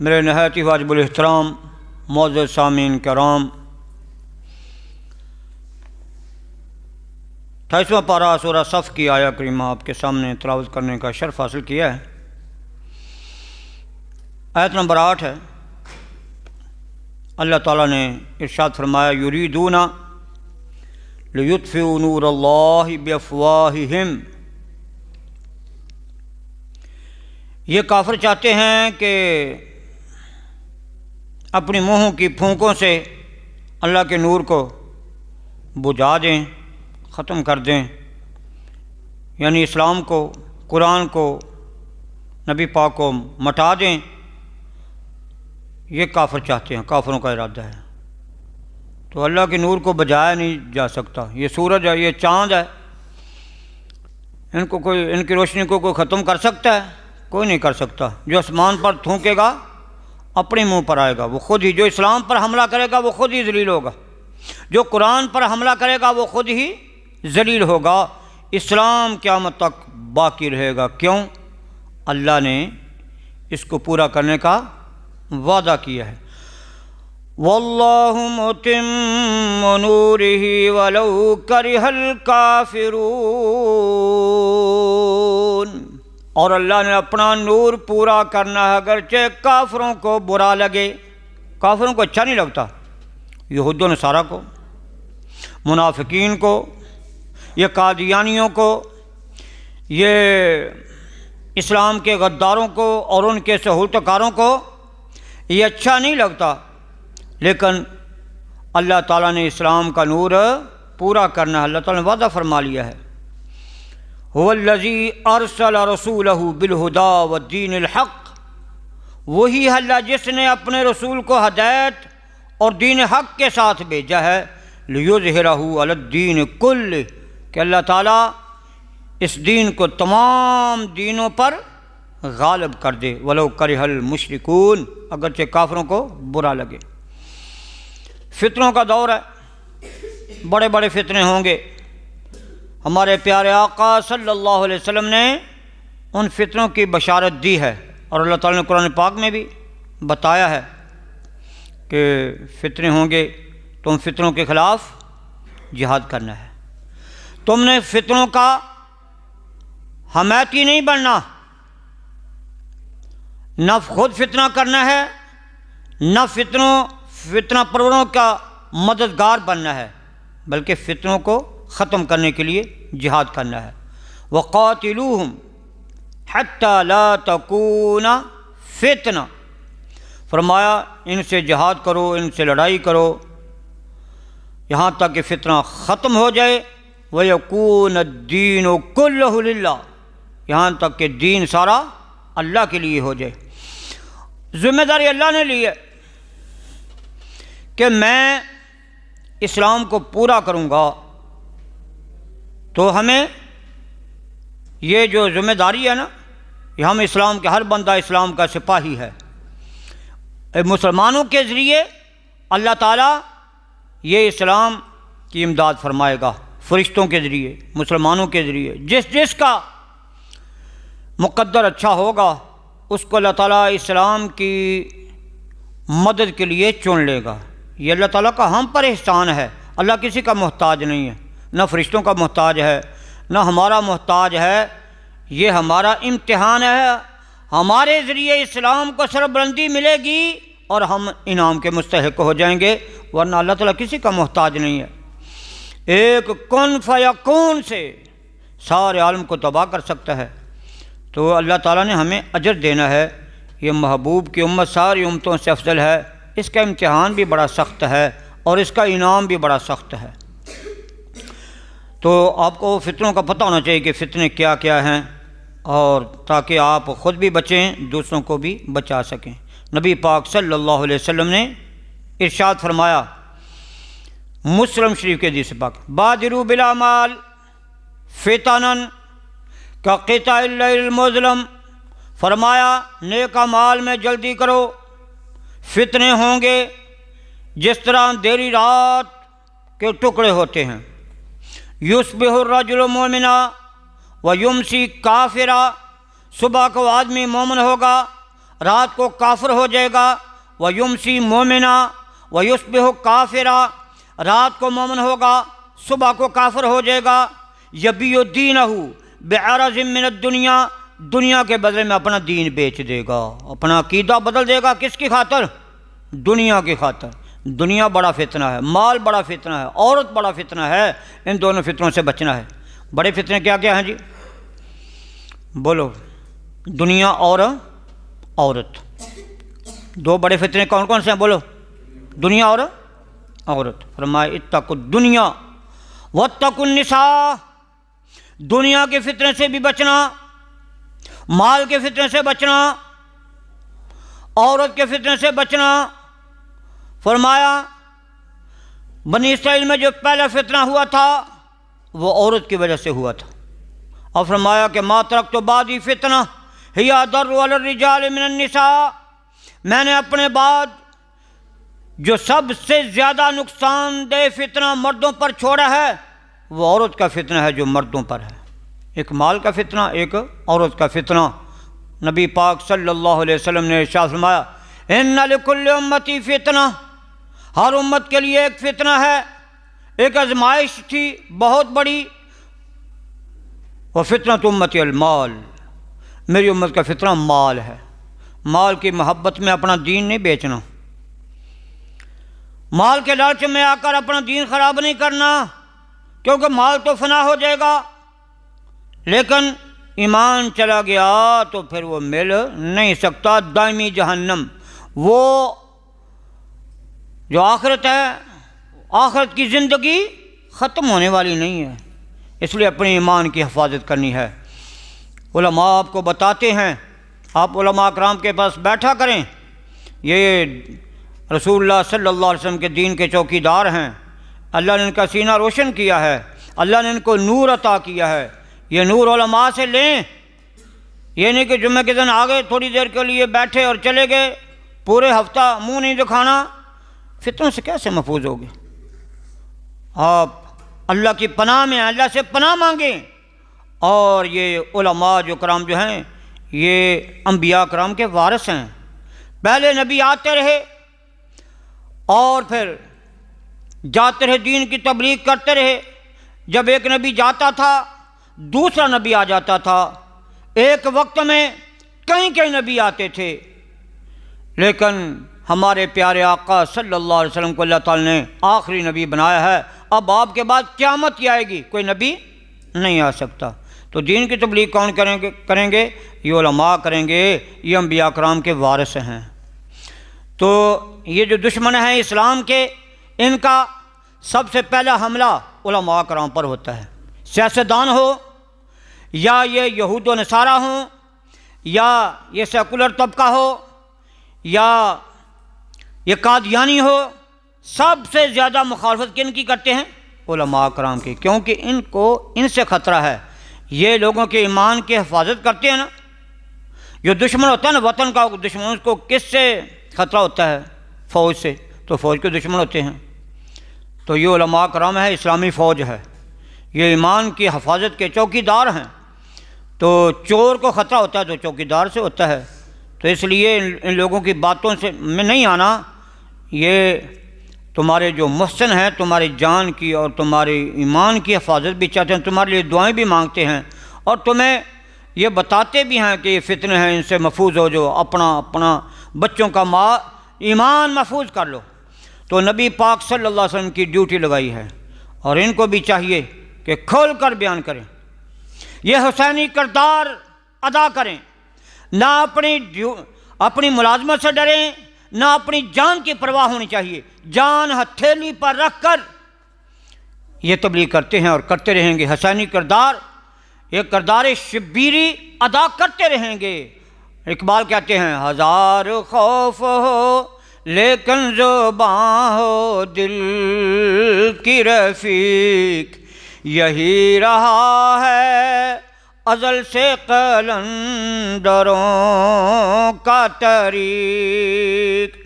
میرے نہایت ہی واجب الاحترام معزز سامعین کرام، 28واں پارہ سورہ صف کی آیہ کریمہ آپ کے سامنے تلاوت کرنے کا شرف حاصل کیا ہے۔ آیت نمبر 8 ہے۔ اللہ تعالیٰ نے ارشاد فرمایا یریدون لیطفئوا نور اللہ بافواہہم، یہ کافر چاہتے ہیں کہ اپنی منہوں کی پھونکوں سے اللہ کے نور کو بجھا دیں، ختم کر دیں، یعنی اسلام کو، قرآن کو، نبی پاک کو مٹا دیں۔ یہ کافر چاہتے ہیں، کافروں کا ارادہ ہے۔ تو اللہ کے نور کو بجھایا نہیں جا سکتا۔ یہ سورج ہے، یہ چاند ہے، ان کی روشنی کو کوئی ختم کر سکتا ہے؟ کوئی نہیں کر سکتا۔ جو آسمان پر تھونکے گا اپنے منہ پر آئے گا، وہ خود ہی۔ جو اسلام پر حملہ کرے گا وہ خود ہی ذلیل ہوگا، جو قرآن پر حملہ کرے گا وہ خود ہی ذلیل ہوگا۔ اسلام قیامت تک باقی رہے گا۔ کیوں؟ اللہ نے اس کو پورا کرنے کا وعدہ کیا ہے۔ واللہ متم نورہ ولو کرہ الکافرون، اور اللہ نے اپنا نور پورا کرنا ہے اگرچہ کافروں کو برا لگے۔ کافروں کو اچھا نہیں لگتا، یہود و نصارہ کو، منافقین کو، یہ قادیانیوں کو، یہ اسلام کے غداروں کو اور ان کے سہولتکاروں کو یہ اچھا نہیں لگتا، لیکن اللہ تعالیٰ نے اسلام کا نور پورا کرنا ہے۔ اللہ تعالیٰ نے وعدہ فرما لیا ہے، هو الذی ارسل رسولہ بالہدی والدین الحق، وہی ہے اللہ جس نے اپنے رسول کو ہدایت اور دین حق کے ساتھ بھیجا ہے، لیظہرہ علی الدین کلہ، کہ اللہ تعالیٰ اس دین کو تمام دینوں پر غالب کر دے، ولو کرہ المشرکون، اگرچہ کافروں کو برا لگے۔ فتنوں کا دور ہے، بڑے بڑے فتنے ہوں گے۔ ہمارے پیارے آقا صلی اللہ علیہ وسلم نے ان فتنوں کی بشارت دی ہے، اور اللہ تعالیٰ نے قرآن پاک میں بھی بتایا ہے کہ فتنے ہوں گے، تم فتنوں کے خلاف جہاد کرنا ہے۔ تم نے فتنوں کا حمایتی نہیں بننا، نہ خود فتنہ کرنا ہے، نہ فتنہ پروروں کا مددگار بننا ہے، بلکہ فتنوں کو ختم کرنے کے لیے جہاد کرنا ہے۔ وَقَاتِلُوهُمْ حَتَّى لَا تَكُونَ فِتْنَةٌ، فرمایا ان سے جہاد کرو، ان سے لڑائی کرو یہاں تک کہ فتنہ ختم ہو جائے۔ وَيَكُونَ الدِّينُ كُلُّهُ لِلَّهِ، یہاں تک کہ دین سارا اللہ کے لیے ہو جائے۔ ذمہ داری اللہ نے لی ہے کہ میں اسلام کو پورا کروں گا، تو ہمیں یہ جو ذمہ داری ہے نا، یہ ہم اسلام کے، ہر بندہ اسلام کا سپاہی ہے۔ مسلمانوں کے ذریعے اللہ تعالیٰ یہ اسلام کی امداد فرمائے گا، فرشتوں کے ذریعے، مسلمانوں کے ذریعے۔ جس کا مقدر اچھا ہوگا اس کو اللہ تعالیٰ اسلام کی مدد کے لیے چن لے گا۔ یہ اللہ تعالیٰ کا ہم پر احسان ہے۔ اللہ کسی کا محتاج نہیں ہے، نہ فرشتوں کا محتاج ہے، نہ ہمارا محتاج ہے۔ یہ ہمارا امتحان ہے، ہمارے ذریعے اسلام کو سربلندی ملے گی اور ہم انعام کے مستحق ہو جائیں گے، ورنہ اللہ تعالیٰ کسی کا محتاج نہیں ہے۔ ایک کن فیکون سے سارے عالم کو تباہ کر سکتا ہے۔ تو اللہ تعالیٰ نے ہمیں اجر دینا ہے۔ یہ محبوب کی امت ساری امتوں سے افضل ہے، اس کا امتحان بھی بڑا سخت ہے اور اس کا انعام بھی بڑا سخت ہے۔ تو آپ کو فتنوں کا پتہ ہونا چاہیے کہ فتنے کیا کیا ہیں، اور تاکہ آپ خود بھی بچیں، دوسروں کو بھی بچا سکیں۔ نبی پاک صلی اللہ علیہ وسلم نے ارشاد فرمایا، مسلم شریف کے حدیث پاک، بادروا بالاعمال فتنا کقطع اللیل المظلم، فرمایا نیک اعمال میں جلدی کرو، فتنے ہوں گے جس طرح اندھیری رات کے ٹکڑے ہوتے ہیں۔ یصبح الرجل مومنا ویمسی کافرا، صبح کو آدمی مومن ہوگا رات کو کافر ہو جائے گا، وَيُمْسِي مُؤْمِنًا وَيُصْبِحُ کافرا، رات کو مومن ہوگا صبح کو کافر ہو جائے گا، یبیع دینہ بعرض من الدنیا، دنیا کے بدلے میں اپنا دین بیچ دے گا، اپنا عقیدہ بدل دے گا، کس کی خاطر؟ دنیا کی خاطر۔ دنیا بڑا فتنہ ہے، مال بڑا فتنہ ہے، عورت بڑا فتنہ ہے، ان دونوں فتنوں سے بچنا ہے۔ بڑے فتنے کیا کیا ہیں جی؟ بولو، دنیا اور عورت، دو بڑے فتنے کون کون سے ہیں؟ بولو، دنیا اور عورت۔ فرمایا اتقوا الدنیا واتقوا النساء، دنیا کے فتنے سے بھی بچنا، مال کے فتنے سے بچنا، عورت کے فتنے سے بچنا۔ فرمایا بنی اسرائیل میں جو پہلا فتنہ ہوا تھا وہ عورت کی وجہ سے ہوا تھا، اور فرمایا کہ ما ترکت بعدی فتنہ ہی اضر علی الرجال من النساء، میں نے اپنے بعد جو سب سے زیادہ نقصان دہ فتنہ مردوں پر چھوڑا ہے وہ عورت کا فتنہ ہے جو مردوں پر ہے۔ ایک مال کا فتنہ، ایک عورت کا فتنہ۔ نبی پاک صلی اللہ علیہ وسلم نے ارشاد فرمایا ان لکل امتی فتنہ، ہر امت کے لیے ایک فتنہ ہے، ایک آزمائش تھی بہت بڑی، وفتنۃ امتی المال، میری امت کا فتنہ مال ہے۔ مال کی محبت میں اپنا دین نہیں بیچنا، مال کے لالچ میں آ کر اپنا دین خراب نہیں کرنا، کیونکہ مال تو فنا ہو جائے گا، لیکن ایمان چلا گیا تو پھر وہ مل نہیں سکتا، دائمی جہنم۔ وہ جو آخرت ہے، آخرت کی زندگی ختم ہونے والی نہیں ہے، اس لیے اپنے ایمان کی حفاظت کرنی ہے۔ علماء آپ کو بتاتے ہیں، آپ علماء اکرام کے پاس بیٹھا کریں، یہ رسول اللہ صلی اللہ علیہ وسلم کے دین کے چوکیدار ہیں، اللہ نے ان کا سینہ روشن کیا ہے، اللہ نے ان کو نور عطا کیا ہے، یہ نور علماء سے لیں۔ یہ نہیں کہ جمعہ کے دن آگے تھوڑی دیر کے لیے بیٹھے اور چلے گئے، پورے ہفتہ منہ نہیں دکھانا، فتنوں سے کیسے محفوظ ہوگے؟ آپ اللہ کی پناہ میں ہیں، اللہ سے پناہ مانگیں۔ اور یہ علماء جو کرام جو ہیں یہ انبیاء کرام کے وارث ہیں، پہلے نبی آتے رہے اور پھر جاتے رہے، دین کی تبلیغ کرتے رہے، جب ایک نبی جاتا تھا دوسرا نبی آ جاتا تھا، ایک وقت میں کئی کئی نبی آتے تھے، لیکن ہمارے پیارے آقا صلی اللہ علیہ وسلم کو اللہ تعالی نے آخری نبی بنایا ہے۔ اب آپ کے بعد قیامت کی آئے گی، کوئی نبی نہیں آ سکتا، تو دین کی تبلیغ کون کریں گے؟ یہ علماء کریں گے، یہ انبیاء کرام کے وارث ہیں۔ تو یہ جو دشمن ہیں اسلام کے، ان کا سب سے پہلا حملہ علماء کرام پر ہوتا ہے، سیاستدان ہو یا یہ یہود و نصارہ ہوں یا یہ سیکولر طبقہ ہو یا یہ قادیانی ہو، سب سے زیادہ مخالفت کن کی کرتے ہیں؟ علماء کرام کی، کیونکہ ان سے خطرہ ہے، یہ لوگوں کے ایمان کی حفاظت کرتے ہیں نا۔ جو دشمن ہوتا ہے نا وطن کا دشمن، اس کو کس سے خطرہ ہوتا ہے؟ فوج سے، تو فوج کے دشمن ہوتے ہیں۔ تو یہ علماء کرام ہے، اسلامی فوج ہے، یہ ایمان کی حفاظت کے چوکیدار ہیں۔ تو چور کو خطرہ ہوتا ہے تو چوکیدار سے ہوتا ہے، تو اس لیے ان لوگوں کی باتوں سے میں نہیں آنا۔ یہ تمہارے جو محسن ہیں، تمہاری جان کی اور تمہارے ایمان کی حفاظت بھی چاہتے ہیں، تمہارے لیے دعائیں بھی مانگتے ہیں، اور تمہیں یہ بتاتے بھی ہیں کہ یہ فتنے ہیں، ان سے محفوظ ہو، جو اپنا بچوں کا ایمان محفوظ کر لو۔ تو نبی پاک صلی اللہ علیہ وسلم کی ڈیوٹی لگائی ہے، اور ان کو بھی چاہیے کہ کھول کر بیان کریں، یہ حسینی کردار ادا کریں، نہ اپنی ملازمت سے ڈریں، نہ اپنی جان کی پرواہ ہونی چاہیے، جان ہتھیلی پر رکھ کر یہ تبلیغ کرتے ہیں اور کرتے رہیں گے۔ حسینی کردار، یہ کردار شبیری ادا کرتے رہیں گے۔ اقبال کہتے ہیں ہزار خوف ہو لیکن زباں ہو دل کی رفیق، یہی رہا ہے ازل سے قلندروں کا طریق۔